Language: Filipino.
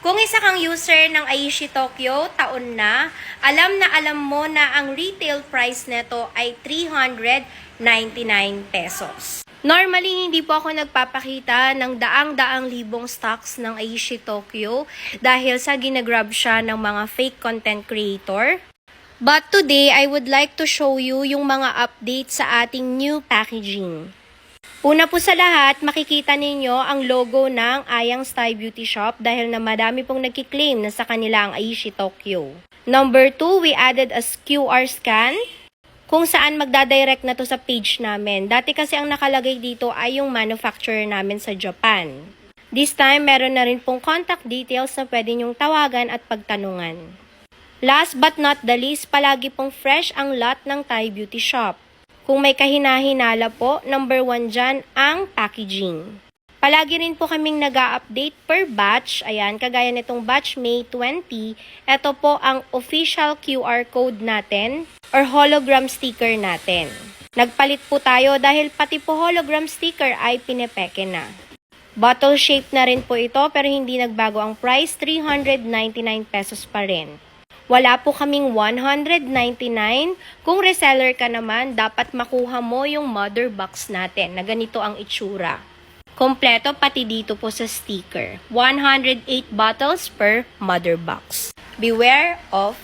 Kung isa kang user ng Aishi Tokyo, taon na alam mo na ang retail price nito ay 399 pesos. Normally, hindi po ako nagpapakita ng daang-daang libong stocks ng Aishi Tokyo dahil sa ginagrab siya ng mga fake content creator. But today, I would like to show you yung mga update sa ating new packaging. Una po sa lahat, makikita ninyo ang logo ng Ayang Style Beauty Shop dahil na madami pong nagkiklaim na sa kanila ang Aishi Tokyo. Number 2, we added a QR scan kung saan magdadirect na to sa page namin. Dati kasi ang nakalagay dito ay yung manufacturer namin sa Japan. This time, meron na rin pong contact details na pwede nyong tawagan at pagtanungan. Last but not the least, palagi pong fresh ang lot ng Thai Beauty Shop. Kung may kahina-hinala po, number 1 dyan ang packaging. Palagi rin po kaming nag-a-update per batch. Ayan, kagaya nitong batch May 20. Ito po ang official QR code natin or hologram sticker natin. Nagpalit po tayo dahil pati po hologram sticker ay pinepeke na. Bottle shape na rin po ito pero hindi nagbago ang price, 399 pesos pa rin. Wala po kaming 199. Kung reseller ka naman, dapat makuha mo yung mother box natin na ganito ang itsura. Kompleto pati dito po sa sticker. 108 bottles per mother box. Beware of